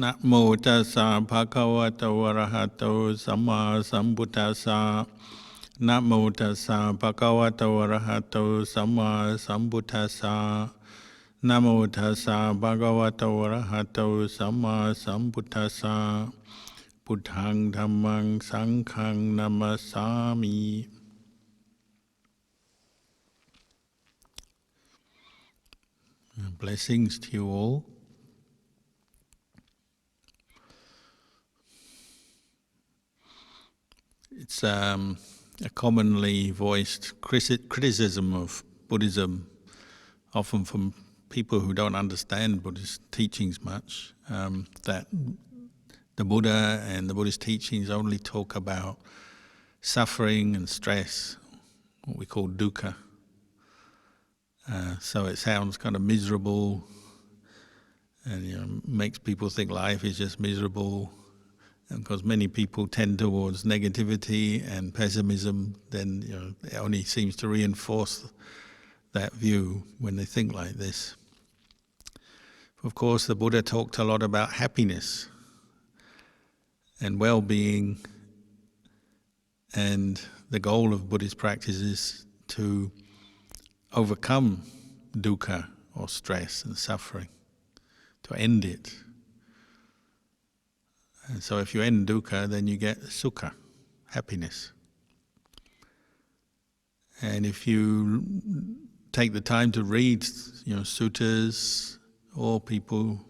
นะโมตัสสะภะคะวะโตอะระหะโตสัมมาสัมพุทธัสสะนะโมตัสสะภะคะวะโตอะระหะโตสัมมาสัมพุทธัสสะนะโมตัสสะภะคะวะโตอะระหะโตสัมมาสัมพุทธัสสะพุทธังธัมมังสังฆังนะมัสสามิ Blessings to you all. It's a commonly voiced criticism of Buddhism, often from people who don't understand Buddhist teachings much, that the Buddha and the Buddhist teachings only talk about suffering and stress, what we call dukkha. So it sounds kind of miserable and makes people think life is just miserable. And because many people tend towards negativity and pessimism, then it only seems to reinforce that view when they think like this. Of course, the Buddha talked a lot about happiness and well-being, and the goal of Buddhist practice is to overcome dukkha or stress and suffering, to end it. And so if you end dukkha, then you get sukha, happiness. And if you take the time to read, suttas, or people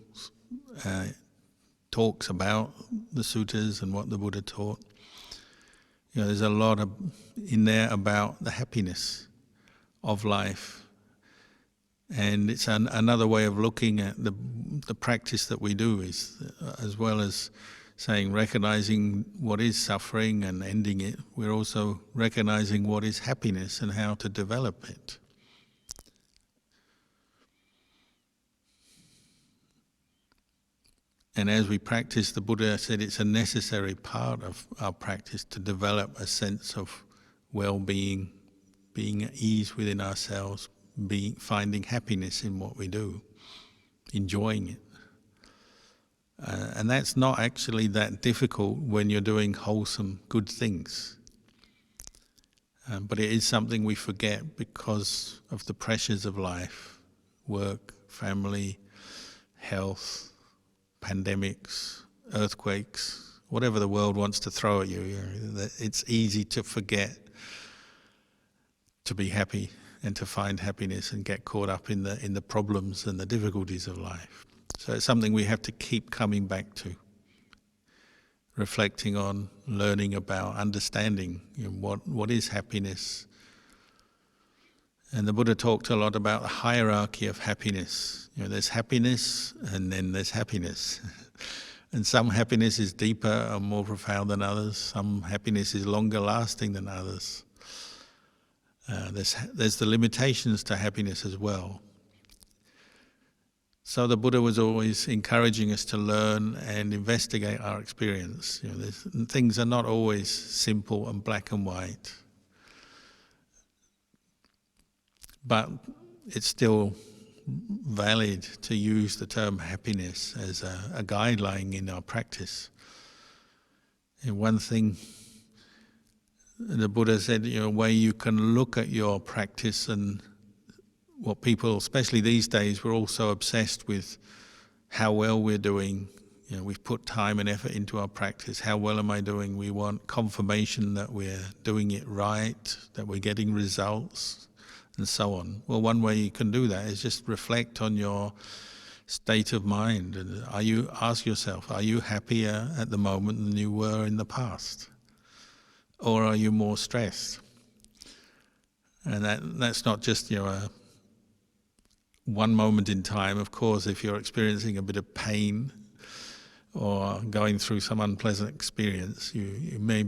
talks about the suttas and what the Buddha taught, there's a lot in there about the happiness of life. And it's another way of looking at the practice that we do, is as well as saying recognizing what is suffering and ending it, we're also recognizing what is happiness and how to develop it. And as we practice, the Buddha said it's a necessary part of our practice to develop a sense of well-being, being at ease within ourselves, finding happiness in what we do, enjoying it. And that's not actually that difficult when you're doing wholesome, good things. But it is something we forget because of the pressures of life, work, family, health, pandemics, earthquakes, whatever the world wants to throw at you. It's easy to forget to be happy and to find happiness and get caught up in the problems and the difficulties of life. So it's something we have to keep coming back to, reflecting on, learning about, understanding what is happiness. And the Buddha talked a lot about the hierarchy of happiness. There's happiness and then there's happiness. And some happiness is deeper and more profound than others. Some happiness is longer lasting than others. There's the limitations to happiness as well. So the Buddha was always encouraging us to learn and investigate our experience. Things are not always simple and black and white. But it's still valid to use the term happiness as a guideline in our practice. And one thing the Buddha said, a way you can look at your practice, and what people, especially these days, we're also obsessed with how well we're doing. We've put time and effort into our practice. How well am I doing? We want confirmation that we're doing it right, that we're getting results, and so on. Well, one way you can do that is just reflect on your state of mind. And ask yourself, are you happier at the moment than you were in the past? Or are you more stressed? And that's not just one moment in time. Of course, if you're experiencing a bit of pain or going through some unpleasant experience, you may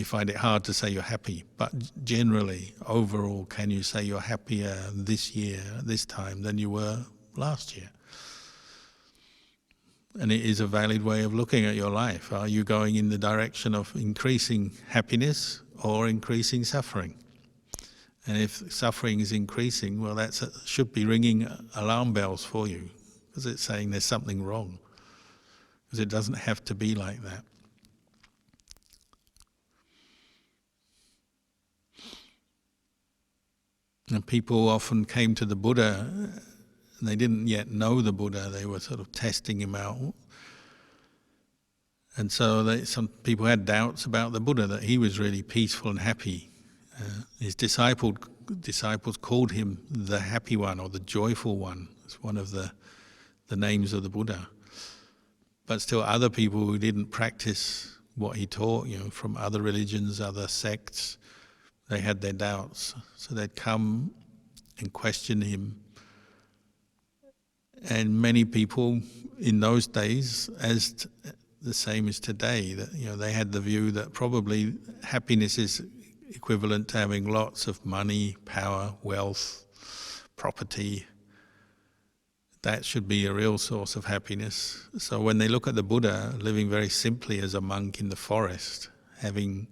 find it hard to say you're happy. But generally, overall, can you say you're happier this year, this time, than you were last year? And it is a valid way of looking at your life. Are you going in the direction of increasing happiness or increasing suffering? And if suffering is increasing, well, that should be ringing alarm bells for you. because it's saying there's something wrong, because it doesn't have to be like that. And people often came to the Buddha, and they didn't yet know the Buddha, they were sort of testing him out. And so some people had doubts about the Buddha, that he was really peaceful and happy. His disciples called him the happy one, or the joyful one. It's one of the names of the Buddha. But still other people who didn't practice what he taught, from other religions, other sects, they had their doubts. So they'd come and question him. And many people in those days, as the same as today, that they had the view that probably happiness is equivalent to having lots of money, power, wealth, property. That should be a real source of happiness. So when they look at the Buddha living very simply as a monk in the forest, having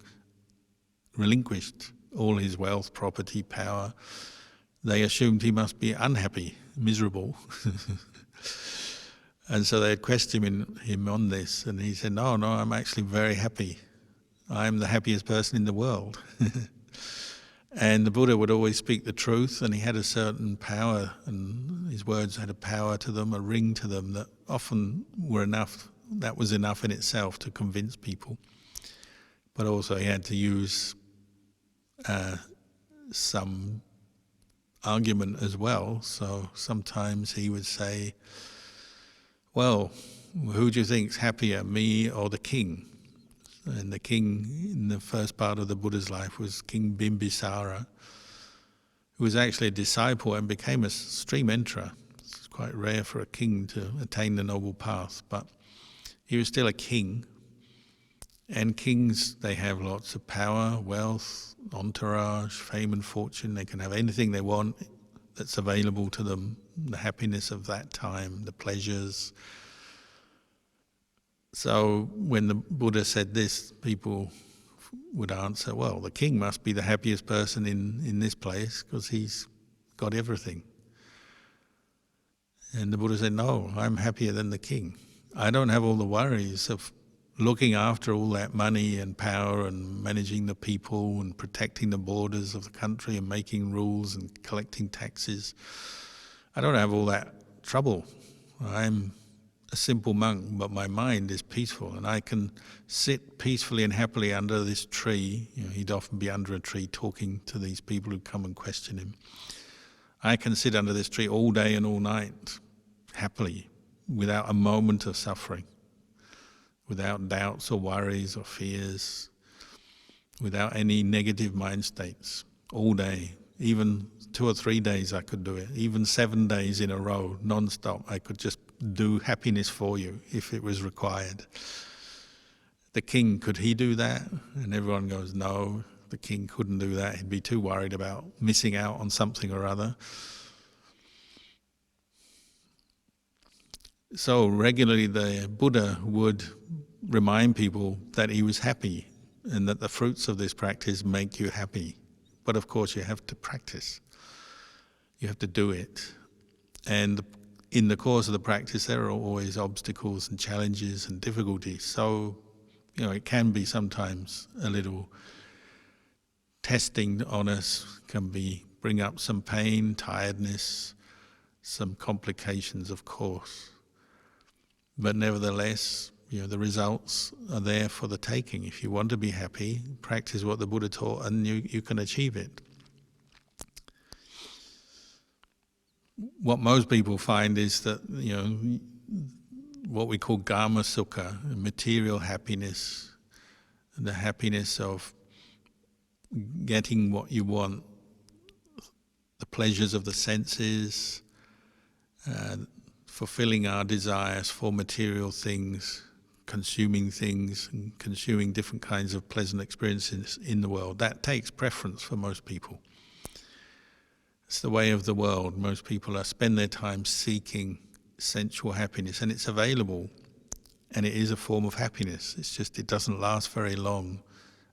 relinquished all his wealth, property, power, they assumed he must be unhappy, miserable. And so they had questioned him on this, and he said, no, I'm actually very happy. I'm the happiest person in the world. And the Buddha would always speak the truth, and he had a certain power, and his words had a power to them, a ring to them that often were enough, that was enough in itself to convince people. But also he had to use some argument as well. So sometimes he would say, well, who do you think's happier, me or the king? And the king in the first part of the Buddha's life was King Bimbisara, who was actually a disciple and became a stream enterer. It's quite rare for a king to attain the noble path, but he was still a king. And kings, they have lots of power, wealth, entourage, fame and fortune. They can have anything they want that's available to them, the happiness of that time, the pleasures. So when the Buddha said this, people would answer, well, the king must be the happiest person in this place because he's got everything. And the Buddha said, no, I'm happier than the king. I don't have all the worries of looking after all that money and power and managing the people and protecting the borders of the country and making rules and collecting taxes. I don't have all that trouble. I'm a simple monk, but my mind is peaceful, and I can sit peacefully and happily under this tree. He'd often be under a tree talking to these people who come and question him. I can sit under this tree all day and all night, happily, without a moment of suffering, without doubts or worries or fears, without any negative mind states, all day. Even 2 or 3 days I could do it, even 7 days in a row, non-stop. I could just do happiness for you if it was required. The king, could he do that? And everyone goes, no, the king couldn't do that. He'd be too worried about missing out on something or other. So regularly the Buddha would remind people that he was happy and that the fruits of this practice make you happy. But of course you have to practice. You have to do it. And in the course of the practice there are always obstacles and challenges and difficulties. So, it can be sometimes a little testing on us, can bring up some pain, tiredness, some complications, of course. But nevertheless, the results are there for the taking. If you want to be happy, practice what the Buddha taught and you can achieve it. What most people find is that, what we call Kama Sukha, material happiness, the happiness of getting what you want, the pleasures of the senses, fulfilling our desires for material things, consuming things, and consuming different kinds of pleasant experiences in the world. That takes preference for most people. It's the way of the world. Most people spend their time seeking sensual happiness, and it's available, and it is a form of happiness. It's just it doesn't last very long,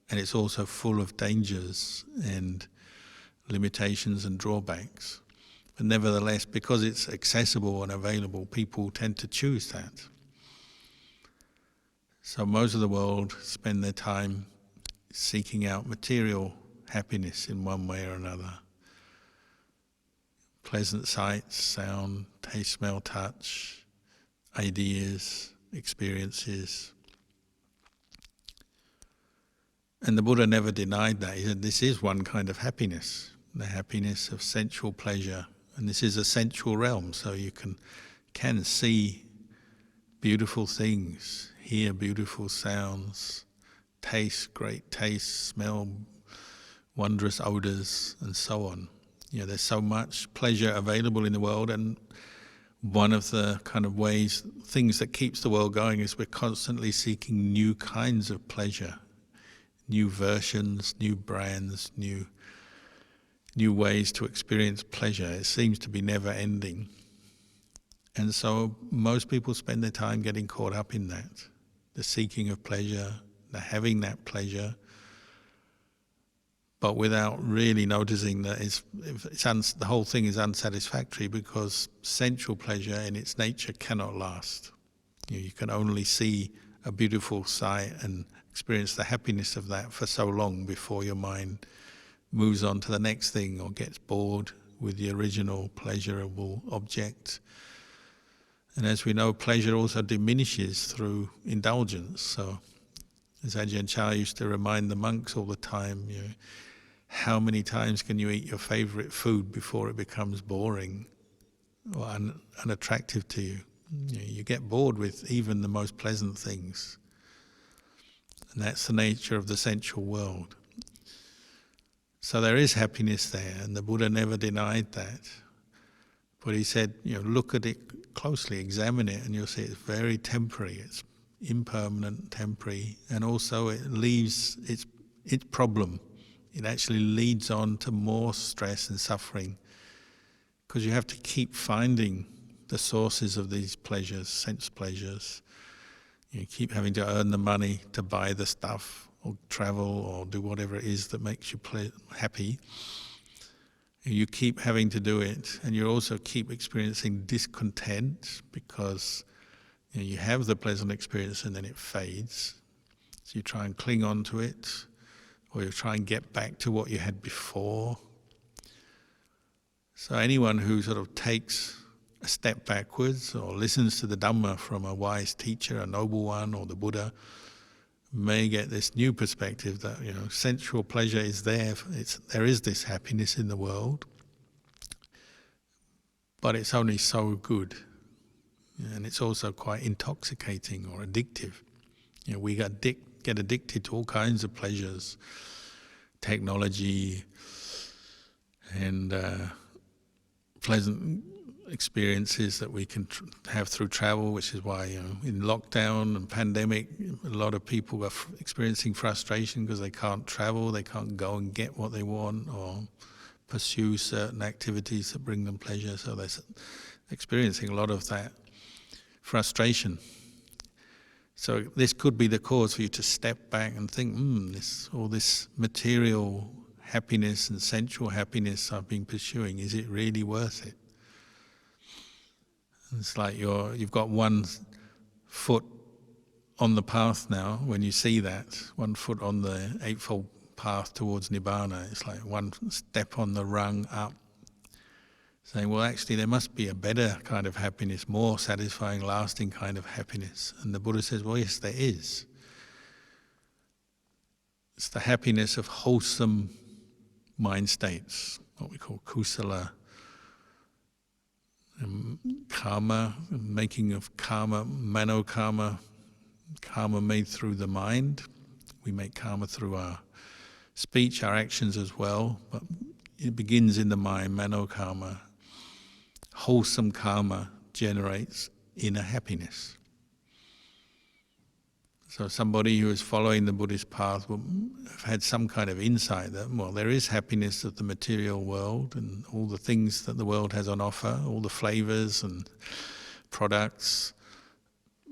and it's also full of dangers and limitations and drawbacks. But nevertheless, because it's accessible and available, people tend to choose that. So most of the world spend their time seeking out material happiness in one way or another. Pleasant sights, sound, taste, smell, touch, ideas, experiences. And the Buddha never denied that. He said this is one kind of happiness, the happiness of sensual pleasure. And this is a sensual realm, so you can see beautiful things, hear beautiful sounds, taste great taste, smell wondrous odors, and so on. There's so much pleasure available in the world, and one of the kind of things that keeps the world going is we're constantly seeking new kinds of pleasure, new versions, new brands, new ways to experience pleasure. It seems to be never ending. And so most people spend their time getting caught up in that, the seeking of pleasure, the having that pleasure, but without really noticing that the whole thing is unsatisfactory, because sensual pleasure in its nature cannot last. You can only see a beautiful sight and experience the happiness of that for so long before your mind moves on to the next thing or gets bored with the original pleasurable object. And as we know, pleasure also diminishes through indulgence. So as Ajahn Chah used to remind the monks all the time, how many times can you eat your favourite food before it becomes boring or unattractive to you? You get bored with even the most pleasant things. And that's the nature of the sensual world. So there is happiness there, and the Buddha never denied that. But he said, look at it closely, examine it, and you'll see it's very temporary, it's impermanent, temporary, and also it leaves its problem. It actually leads on to more stress and suffering, because you have to keep finding the sources of these pleasures, sense pleasures. You keep having to earn the money to buy the stuff or travel or do whatever it is that makes you happy. You keep having to do it, and you also keep experiencing discontent, because you have the pleasant experience and then it fades. So you try and cling on to it, or you try and get back to what you had before. So anyone who sort of takes a step backwards or listens to the Dhamma from a wise teacher, a noble one, or the Buddha, may get this new perspective that sensual pleasure is there. There is this happiness in the world, but it's only so good, and it's also quite intoxicating or addictive. We get addicted to all kinds of pleasures, technology, and pleasant experiences that we can have through travel, which is why in lockdown and pandemic, a lot of people are experiencing frustration because they can't travel, they can't go and get what they want or pursue certain activities that bring them pleasure. So they're experiencing a lot of that frustration. So this could be the cause for you to step back and think, all this material happiness and sensual happiness I've been pursuing, is it really worth it? It's like you've got one foot on the path now. When you see that, one foot on the Eightfold Path towards Nibbana, it's like one step on the rung up, saying, well, actually there must be a better kind of happiness, more satisfying, lasting kind of happiness. And the Buddha says, well, yes, there is. It's the happiness of wholesome mind states, what we call kusala, karma, making of karma, mano-karma, karma made through the mind. We make karma through our speech, our actions as well, but it begins in the mind, mano-karma. Wholesome karma generates inner happiness. So somebody who is following the Buddhist path will have had some kind of insight that, well, there is happiness of the material world and all the things that the world has on offer, all the flavors and products,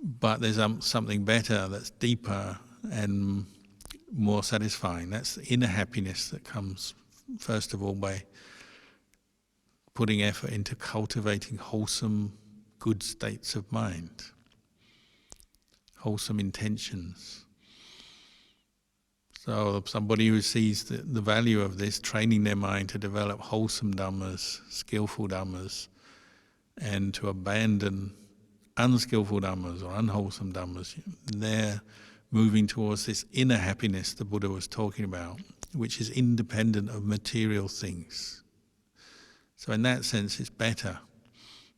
but there's something better that's deeper and more satisfying. That's the inner happiness that comes, first of all, by putting effort into cultivating wholesome, good states of mind, wholesome intentions. So somebody who sees the value of this, training their mind to develop wholesome dhammas, skillful dhammas, and to abandon unskillful dhammas or unwholesome dhammas, they're moving towards this inner happiness the Buddha was talking about, which is independent of material things. So in that sense, it's better.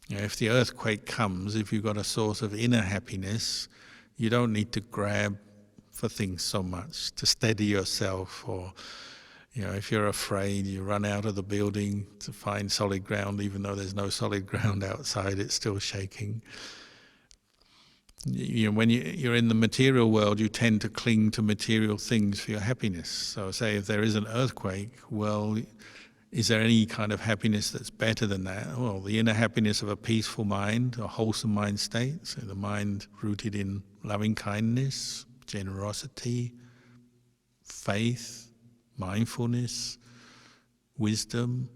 If the earthquake comes, if you've got a source of inner happiness, you don't need to grab for things so much to steady yourself, or if you're afraid, you run out of the building to find solid ground, even though there's no solid ground outside, it's still shaking. When you're in the material world, you tend to cling to material things for your happiness. So say if there is an earthquake, well, is there any kind of happiness that's better than that? Well, the inner happiness of a peaceful mind, a wholesome mind state, so the mind rooted in loving kindness, generosity, faith, mindfulness, wisdom,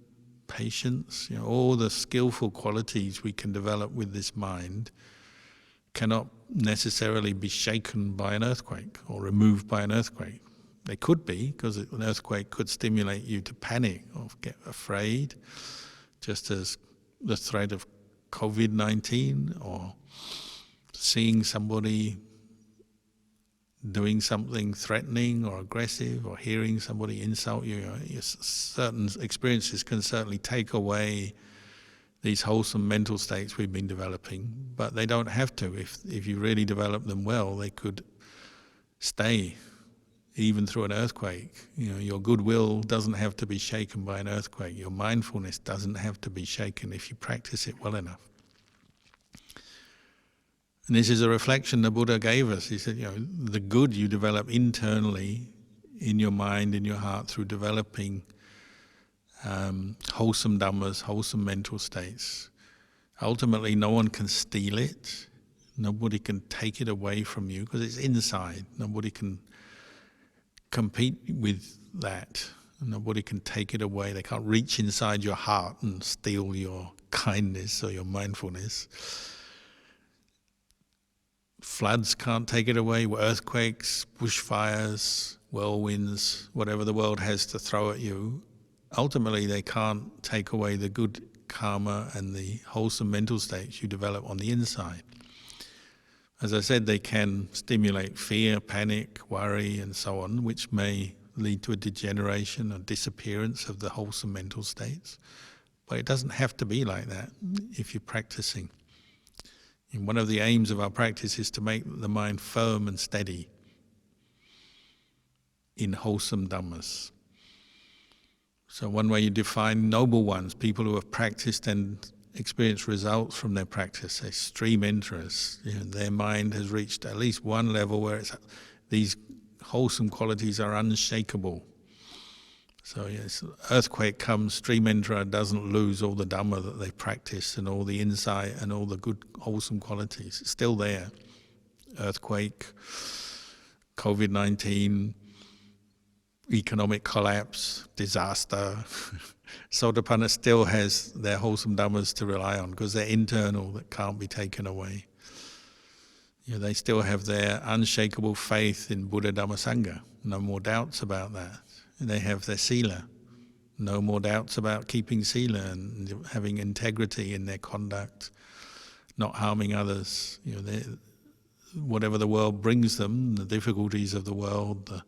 patience, all the skillful qualities we can develop with this mind cannot necessarily be shaken by an earthquake or removed by an earthquake. They could be, because an earthquake could stimulate you to panic or get afraid, just as the threat of COVID-19 or seeing somebody doing something threatening or aggressive, or hearing somebody insult you. Certain experiences can certainly take away these wholesome mental states we've been developing, but they don't have to. If you really develop them well, they could stay even through an earthquake. Your goodwill doesn't have to be shaken by an earthquake. Your mindfulness doesn't have to be shaken if you practice it well enough. And this is a reflection the Buddha gave us. He said, the good you develop internally in your mind, in your heart, through developing wholesome dhammas, wholesome mental states. Ultimately, no one can steal it. Nobody can take it away from you because it's inside. Nobody can compete with that. Nobody can take it away. They can't reach inside your heart and steal your kindness or your mindfulness. Floods can't take it away, earthquakes, bushfires, whirlwinds, whatever the world has to throw at you. Ultimately, they can't take away the good karma and the wholesome mental states you develop on the inside. As I said, they can stimulate fear, panic, worry, and so on, which may lead to a degeneration or disappearance of the wholesome mental states. But it doesn't have to be like that if you're practicing. And one of the aims of our practice is to make the mind firm and steady in wholesome dhammas. So one way you define noble ones, people who have practiced and experienced results from their practice, extreme interests, their mind has reached at least one level where these wholesome qualities are unshakable. So yes, earthquake comes, stream enterer doesn't lose all the Dhamma that they practice and all the insight and all the good wholesome qualities. It's still there. Earthquake, COVID-19, economic collapse, disaster. Sotapanna still has their wholesome Dhammas to rely on because they're internal, that can't be taken away. They still have their unshakable faith in Buddha, Dhamma, Sangha. No more doubts about that. They have their sila. No more doubts about keeping sila and having integrity in their conduct, not harming others. Whatever the world brings them, the difficulties of the world,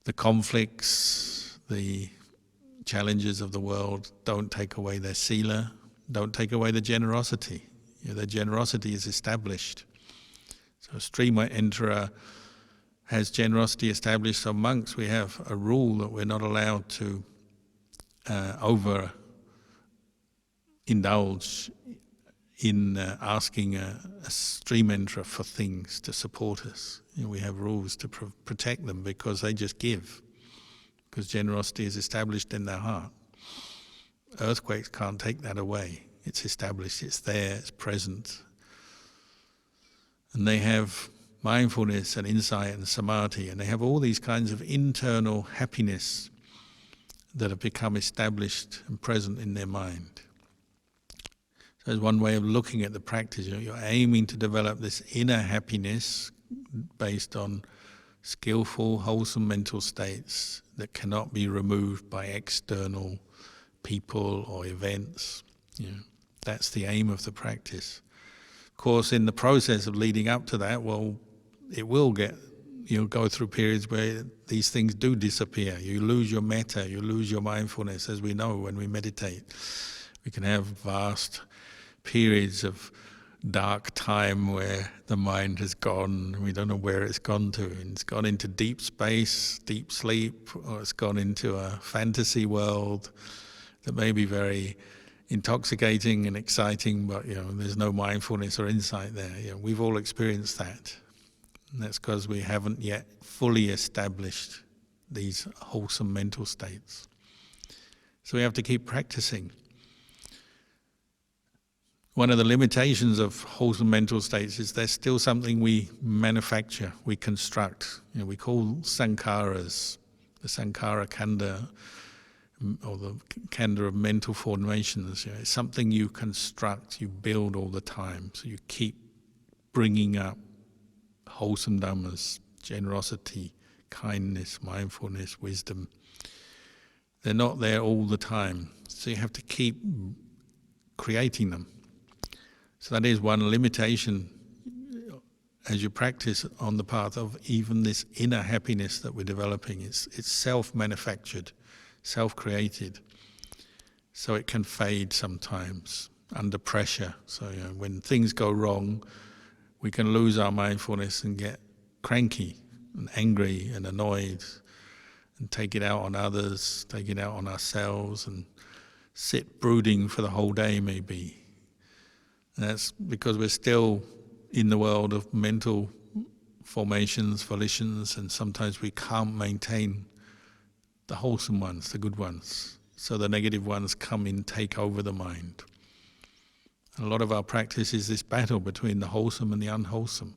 the conflicts, the challenges of the world, don't take away their sila, don't take away the generosity. Their generosity is established. So a stream enterer has generosity established. So monks, we have a rule that we're not allowed to over-indulge in asking a stream enterer for things to support us. We have rules to protect them because they just give, because generosity is established in their heart. Earthquakes can't take that away. It's established, it's there, it's present. And they have mindfulness and insight and samadhi, and they have all these kinds of internal happiness that have become established and present in their mind. So it's one way of looking at the practice. You're aiming to develop this inner happiness based on skillful, wholesome mental states that cannot be removed by external people or events. That's the aim of the practice. Of course, in the process of leading up to that, you'll go through periods where these things do disappear. You lose your metta, you lose your mindfulness. As we know, when we meditate, we can have vast periods of dark time where the mind has gone, we don't know where it's gone to. And it's gone into deep space, deep sleep, or it's gone into a fantasy world that may be very intoxicating and exciting, but there's no mindfulness or insight there. We've all experienced that. And that's because we haven't yet fully established these wholesome mental states. So we have to keep practicing. One of the limitations of wholesome mental states is there's still something we manufacture, we construct. We call sankharas, the sankhara khandha, or the khandha of mental formations. It's something you construct, you build all the time. So you keep bringing up wholesome dhammas, generosity, kindness, mindfulness, wisdom. They're not there all the time. So you have to keep creating them. So that is one limitation as you practice on the path of even this inner happiness that we're developing. It's self-manufactured, self-created. So it can fade sometimes under pressure. So when things go wrong, we can lose our mindfulness and get cranky and angry and annoyed and take it out on others, take it out on ourselves, and sit brooding for the whole day maybe. And that's because we're still in the world of mental formations, volitions, and sometimes we can't maintain the wholesome ones, the good ones. So the negative ones come in, take over the mind. And a lot of our practice is this battle between the wholesome and the unwholesome.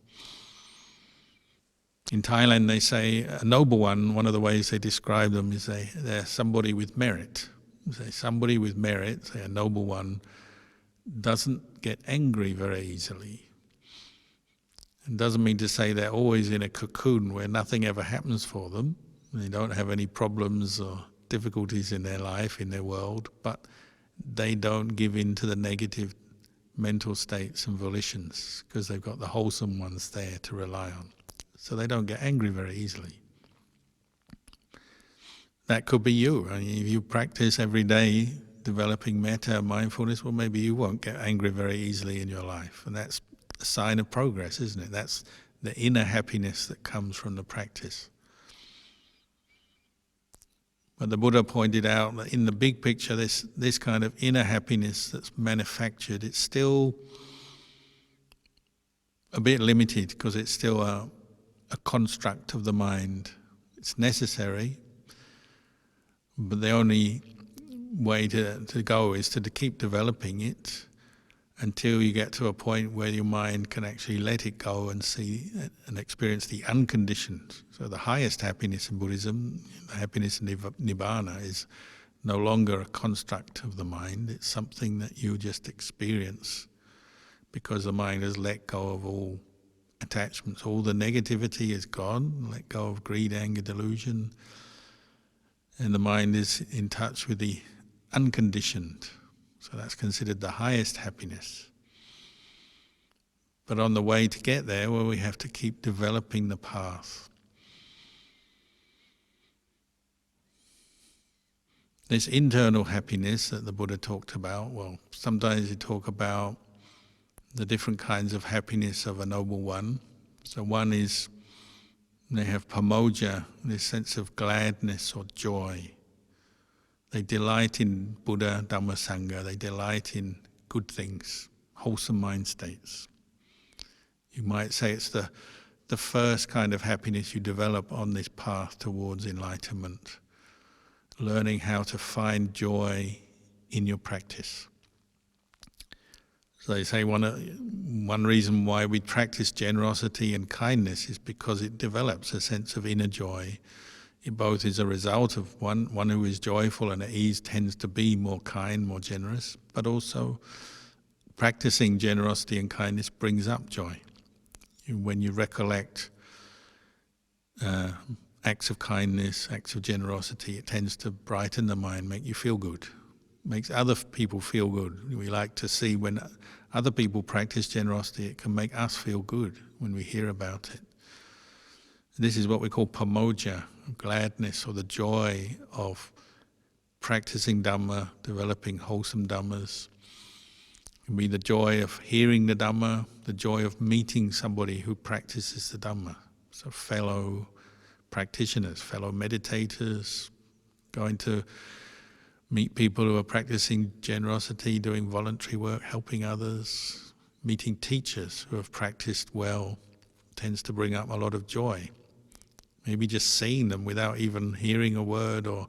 In Thailand they say a noble one of the ways they describe them is they're somebody with merit. Say somebody with merit, say a noble one, doesn't get angry very easily. It doesn't mean to say they're always in a cocoon where nothing ever happens for them. They don't have any problems or difficulties in their life, in their world, but they don't give in to the negative mental states and volitions because they've got the wholesome ones there to rely on. So they don't get angry very easily. That could be you. I mean, if you practice every day developing metta, mindfulness, well, maybe you won't get angry very easily in your life. And that's a sign of progress, isn't it? That's the inner happiness that comes from the practice. But the Buddha pointed out that in the big picture, this kind of inner happiness that's manufactured, it's still a bit limited because it's still a construct of the mind. It's necessary, but the only way to go is to keep developing it until you get to a point where your mind can actually let it go and see and experience the unconditioned. So the highest happiness in Buddhism, the happiness in Nibbana, is no longer a construct of the mind. It's something that you just experience because the mind has let go of all attachments. All the negativity is gone, let go of greed, anger, delusion, and the mind is in touch with the unconditioned. So that's considered the highest happiness. But on the way to get there, well, we have to keep developing the path. This internal happiness that the Buddha talked about, well, sometimes you talk about the different kinds of happiness of a noble one. So one is, they have pamoja, this sense of gladness or joy. They delight in Buddha, Dhamma, Sangha. They delight in good things, wholesome mind states. You might say it's the first kind of happiness you develop on this path towards enlightenment, learning how to find joy in your practice. So they say one reason why we practice generosity and kindness is because it develops a sense of inner joy. It both is a result of one who is joyful and at ease tends to be more kind, more generous, but also practicing generosity and kindness brings up joy. When you recollect acts of kindness, acts of generosity, it tends to brighten the mind, make you feel good, makes other people feel good. We like to see when other people practice generosity, it can make us feel good when we hear about it. This is what we call pamoja, gladness, or the joy of practicing Dhamma, developing wholesome Dhammas. It can be the joy of hearing the Dhamma, the joy of meeting somebody who practices the Dhamma. So fellow practitioners, fellow meditators, going to meet people who are practicing generosity, doing voluntary work, helping others, meeting teachers who have practiced well, tends to bring up a lot of joy. Maybe just seeing them without even hearing a word or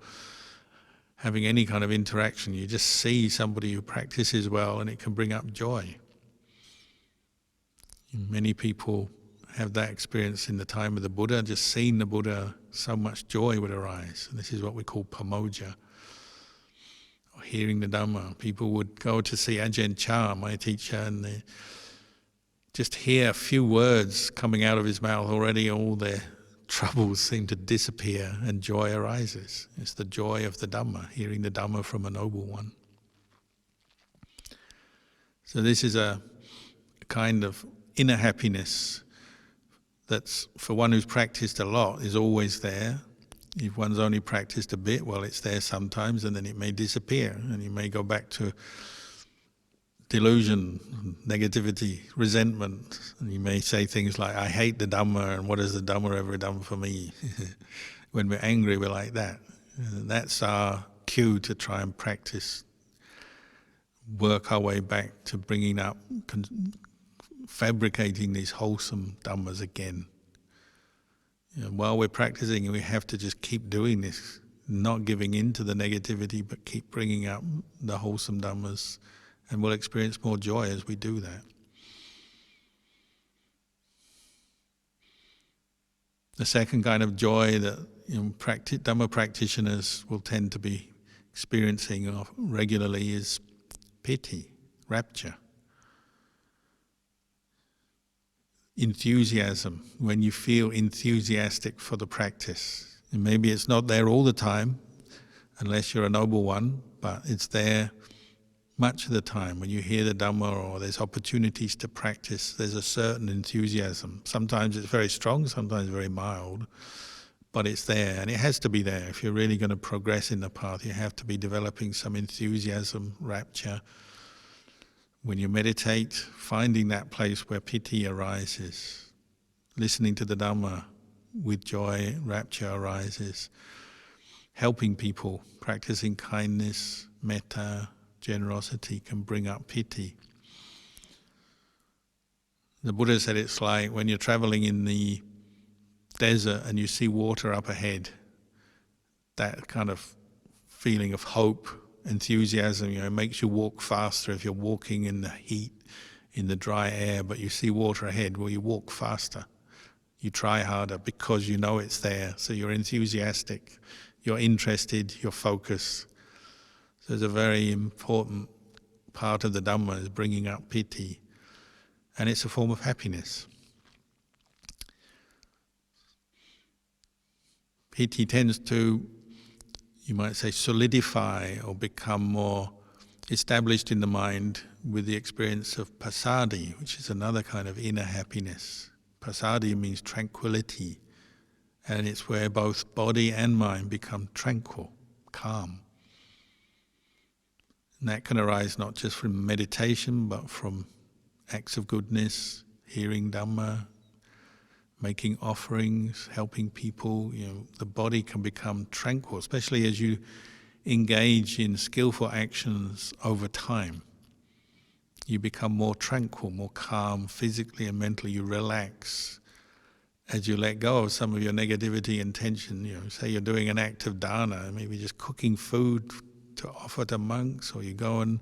having any kind of interaction. You just see somebody who practices well and it can bring up joy. Many people have that experience in the time of the Buddha. Just seeing the Buddha, so much joy would arise. And this is what we call pamoja. Or hearing the Dhamma. People would go to see Ajahn Chah, my teacher, and they just hear a few words coming out of his mouth, already all their troubles seem to disappear and joy arises. It's the joy of the Dhamma, hearing the Dhamma from a noble one. So this is a kind of inner happiness that's, for one who's practiced a lot, is always there. If one's only practiced a bit, well, it's there sometimes and then it may disappear and you may go back to delusion, negativity, resentment, and you may say things like, I hate the Dhamma and what has the Dhamma ever done for me? When we're angry, we're like that. And that's our cue to try and practice, work our way back to bringing up, fabricating these wholesome Dhammas again. While we're practicing, we have to just keep doing this, not giving in to the negativity, but keep bringing up the wholesome Dhammas. And we'll experience more joy as we do that. The second kind of joy that Dhamma practitioners will tend to be experiencing regularly is piti, rapture. Enthusiasm, when you feel enthusiastic for the practice. And maybe it's not there all the time, unless you're a noble one, but it's there much of the time. When you hear the Dhamma or there's opportunities to practice, there's a certain enthusiasm. Sometimes it's very strong, sometimes very mild, but it's there, and it has to be there. If you're really going to progress in the path, you have to be developing some enthusiasm, rapture. When you meditate, finding that place where piti arises, listening to the Dhamma with joy, rapture arises, helping people, practicing kindness, metta, generosity can bring up piti. The Buddha said it's like when you're traveling in the desert and you see water up ahead, that kind of feeling of hope, enthusiasm, it makes you walk faster. If you're walking in the heat, in the dry air, but you see water ahead, well, you walk faster. You try harder because you know it's there. So you're enthusiastic, you're interested, you're focused. So it's a very important part of the Dhamma is bringing up piti. And it's a form of happiness. Piti tends to, you might say, solidify or become more established in the mind with the experience of passaddhi, which is another kind of inner happiness. Passaddhi means tranquility, and it's where both body and mind become tranquil, calm. And that can arise not just from meditation, but from acts of goodness, hearing Dhamma, making offerings, helping people. The body can become tranquil, especially as you engage in skillful actions over time. You become more tranquil, more calm, physically and mentally. You relax as you let go of some of your negativity and tension. Say you're doing an act of dana, maybe just cooking food to offer to monks, or you go and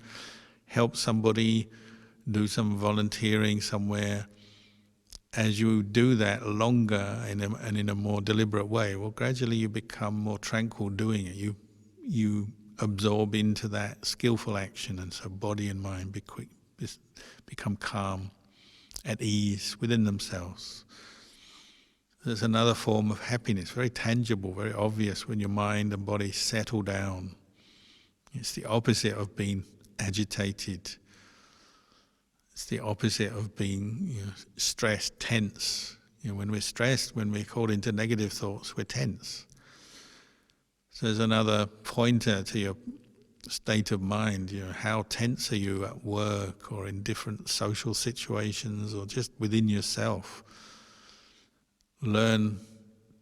help somebody, do some volunteering somewhere. as you do that longer and in a more deliberate way, well, gradually you become more tranquil doing it. You absorb into that skillful action, and so body and mind become calm, at ease within themselves. There's another form of happiness, very tangible, very obvious, when your mind and body settle down. It's the opposite of being agitated. It's the opposite of being stressed, tense. When we're stressed, when we're caught into negative thoughts, we're tense. So there's another pointer to your state of mind. How tense are you at work or in different social situations or just within yourself? Learn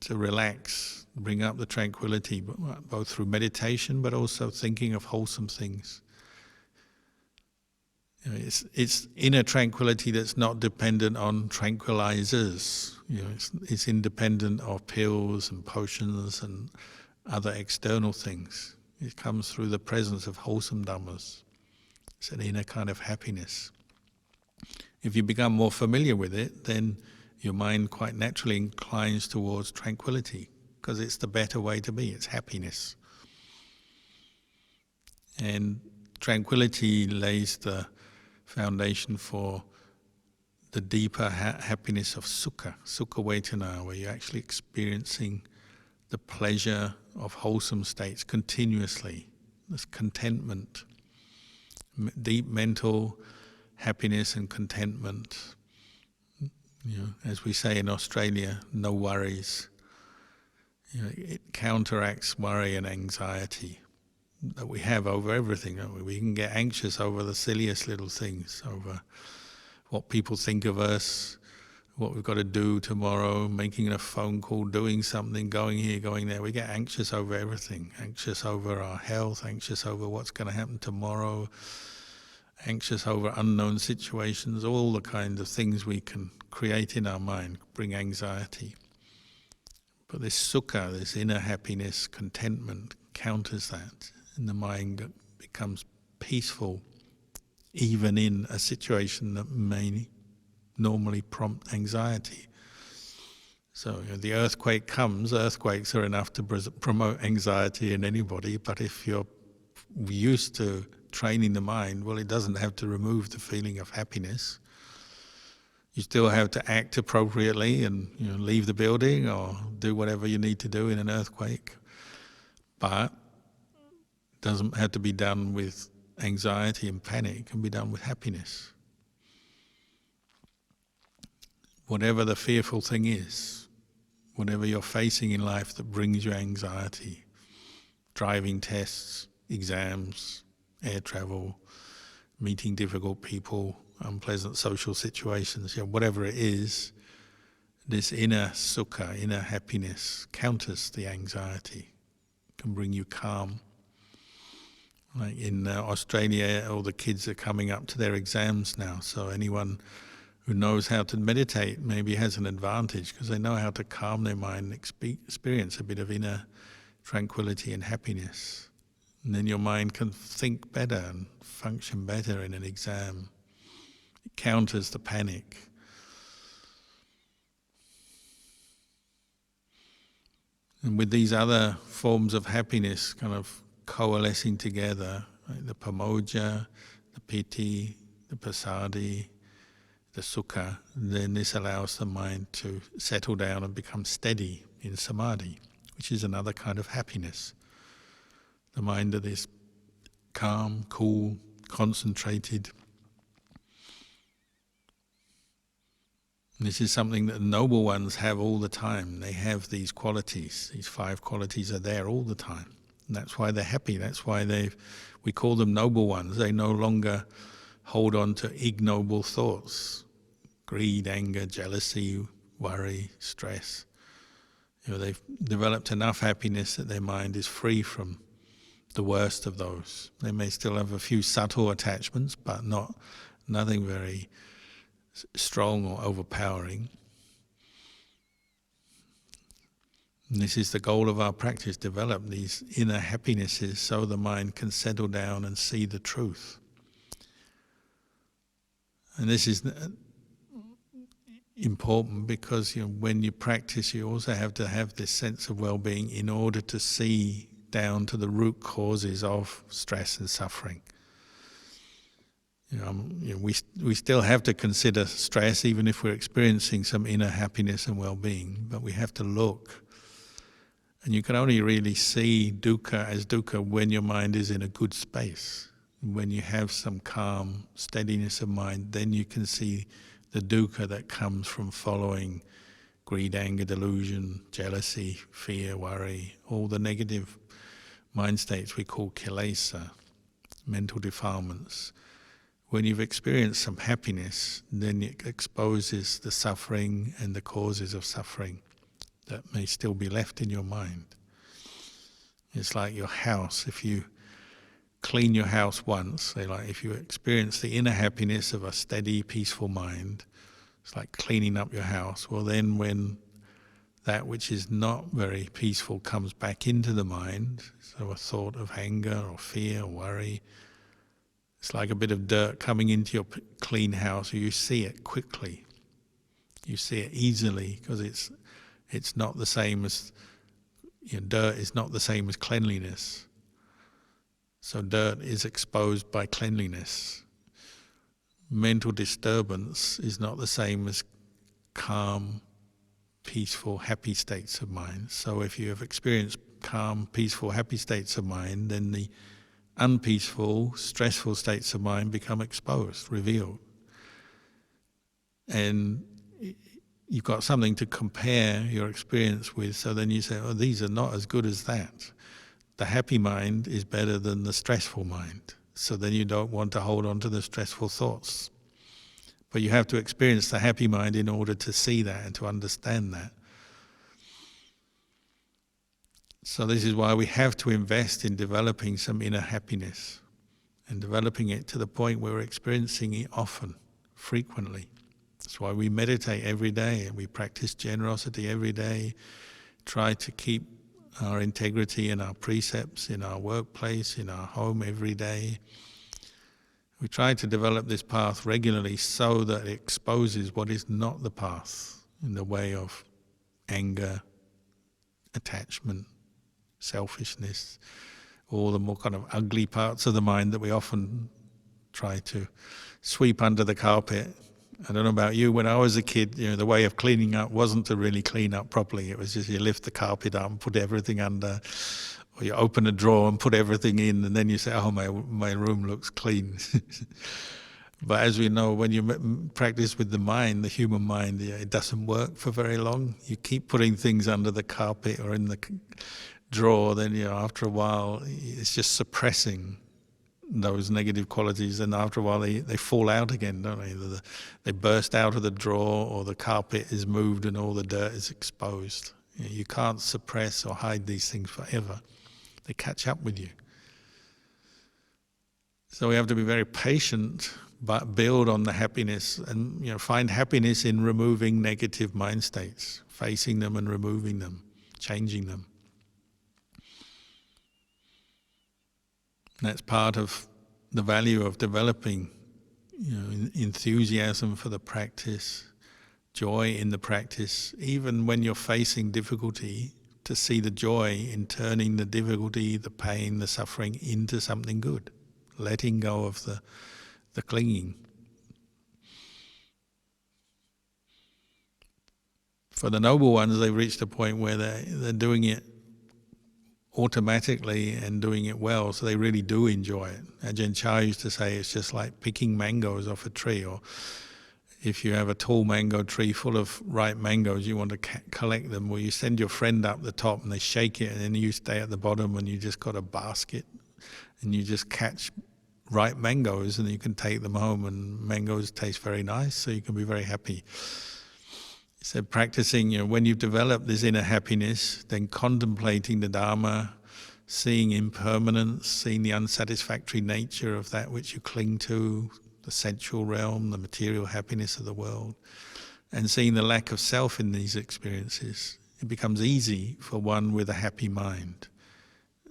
to relax, bring up the tranquility, both through meditation but also thinking of wholesome things. It's inner tranquility that's not dependent on tranquilizers. It's independent of pills and potions and other external things. It comes through the presence of wholesome Dhammas. It's an inner kind of happiness. If you become more familiar with it, then your mind quite naturally inclines towards tranquility, because it's the better way to be. It's happiness. And tranquility lays the foundation for the deeper happiness of Sukha, Sukha Vedana, where you're actually experiencing the pleasure of wholesome states continuously. This contentment, deep mental happiness and contentment. As we say in Australia, no worries. It counteracts worry and anxiety that we have over everything, don't we? We can get anxious over the silliest little things, over what people think of us, what we've got to do tomorrow, making a phone call, doing something, going here, going there. We get anxious over everything, anxious over our health, anxious over what's going to happen tomorrow, anxious over unknown situations, all the kinds of things we can create in our mind bring anxiety. But this sukha, this inner happiness, contentment, counters that, and the mind becomes peaceful even in a situation that may normally prompt anxiety. So the earthquake comes, earthquakes are enough to promote anxiety in anybody, but if you're used to training the mind, well, it doesn't have to remove the feeling of happiness. You still have to act appropriately and leave the building or do whatever you need to do in an earthquake. But it doesn't have to be done with anxiety and panic. It can be done with happiness. Whatever the fearful thing is, whatever you're facing in life that brings you anxiety, driving tests, exams, air travel, meeting difficult people, unpleasant social situations, whatever it is, this inner sukha, inner happiness counters the anxiety, can bring you calm. Like in Australia, all the kids are coming up to their exams now, so anyone who knows how to meditate maybe has an advantage because they know how to calm their mind and experience a bit of inner tranquility and happiness. And then your mind can think better and function better in an exam. It counters the panic. And with these other forms of happiness kind of coalescing together, right, the pamoja, the piti, the pasadi, the sukha, then this allows the mind to settle down and become steady in samadhi, which is another kind of happiness. The mind that is calm, cool, concentrated. And this is something that noble ones have all the time. They have these qualities. These 5 qualities are there all the time. And that's why they're happy. That's why we call them noble ones. They no longer hold on to ignoble thoughts. Greed, anger, jealousy, worry, stress. They've developed enough happiness that their mind is free from the worst of those. They may still have a few subtle attachments, but nothing very strong or overpowering. And this is the goal of our practice, develop these inner happinesses so the mind can settle down and see the truth. And this is important because when you practice, you also have to have this sense of well-being in order to see down to the root causes of stress and suffering. We still have to consider stress even if we're experiencing some inner happiness and well-being, but we have to look. And you can only really see dukkha as dukkha when your mind is in a good space. When you have some calm, steadiness of mind, then you can see the dukkha that comes from following greed, anger, delusion, jealousy, fear, worry, all the negative mind states we call kilesa, mental defilements. When you've experienced some happiness, then it exposes the suffering and the causes of suffering that may still be left in your mind. It's like your house. If you clean your house once, say like if you experience the inner happiness of a steady, peaceful mind, it's like cleaning up your house. Well then when that which is not very peaceful comes back into the mind, so a thought of anger or fear or worry, it's like a bit of dirt coming into your clean house. You see it quickly. You see it easily because it's not the same as, dirt is not the same as cleanliness. So dirt is exposed by cleanliness. Mental disturbance is not the same as calm, peaceful, happy states of mind. So if you have experienced calm, peaceful, happy states of mind, then the unpeaceful, stressful states of mind become exposed, revealed. And you've got something to compare your experience with, so then you say, oh, these are not as good as that. The happy mind is better than the stressful mind. So then you don't want to hold on to the stressful thoughts. But you have to experience the happy mind in order to see that and to understand that. So this is why we have to invest in developing some inner happiness and developing it to the point where we're experiencing it often, frequently. That's why we meditate every day and we practice generosity every day, try to keep our integrity and our precepts in our workplace, in our home every day. We try to develop this path regularly so that it exposes what is not the path in the way of anger, attachment, selfishness, all the more kind of ugly parts of the mind that we often try to sweep under the carpet. I don't know about you, when I was a kid, the way of cleaning up wasn't to really clean up properly. It was just you lift the carpet up and put everything under, or you open a drawer and put everything in, and then you say, oh, my room looks clean. But as we know, when you practice with the mind, the human mind, it doesn't work for very long. You keep putting things under the carpet or in the drawer, then after a while it's just suppressing those negative qualities, and after a while they fall out again, don't they? They burst out of the drawer, or the carpet is moved and all the dirt is exposed. You can't suppress or hide these things forever. They catch up with you. So we have to be very patient, but build on the happiness and find happiness in removing negative mind states, facing them and removing them, changing them. That's part of the value of developing, enthusiasm for the practice, joy in the practice, even when you're facing difficulty, to see the joy in turning the difficulty, the pain, the suffering into something good, letting go of the clinging. For the noble ones, they've reached a point where they're doing it automatically and doing it well, so they really do enjoy it. Ajahn Chah used to say it's just like picking mangoes off a tree, or if you have a tall mango tree full of ripe mangoes, you want to collect them, well, you send your friend up the top and they shake it, and then you stay at the bottom and you just got a basket and you just catch ripe mangoes and you can take them home, and mangoes taste very nice, so you can be very happy. So practicing, when you've developed this inner happiness, then contemplating the Dhamma, seeing impermanence, seeing the unsatisfactory nature of that which you cling to, the sensual realm, the material happiness of the world, and seeing the lack of self in these experiences, it becomes easy for one with a happy mind.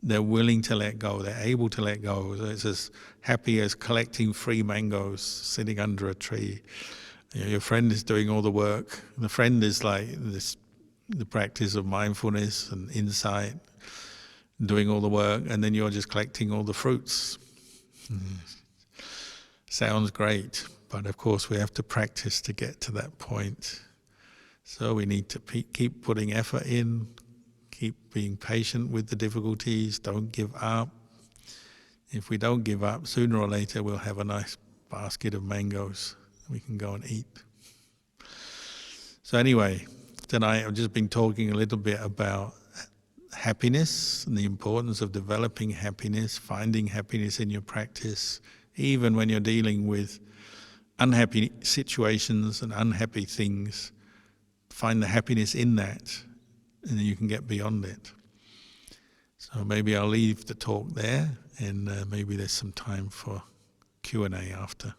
They're willing to let go, they're able to let go. So it's as happy as collecting free mangoes sitting under a tree. Your friend is doing all the work. The friend is like this, the practice of mindfulness and insight, doing all the work, and then you're just collecting all the fruits. Sounds great, but of course we have to practice to get to that point. So we need to keep putting effort in, keep being patient with the difficulties, don't give up. If we don't give up, sooner or later we'll have a nice basket of mangoes we can go and eat. So anyway, tonight I've just been talking a little bit about happiness and the importance of developing happiness, finding happiness in your practice, even when you're dealing with unhappy situations and unhappy things. Find the happiness in that, and then you can get beyond it. So maybe I'll leave the talk there, and maybe there's some time for Q&A after.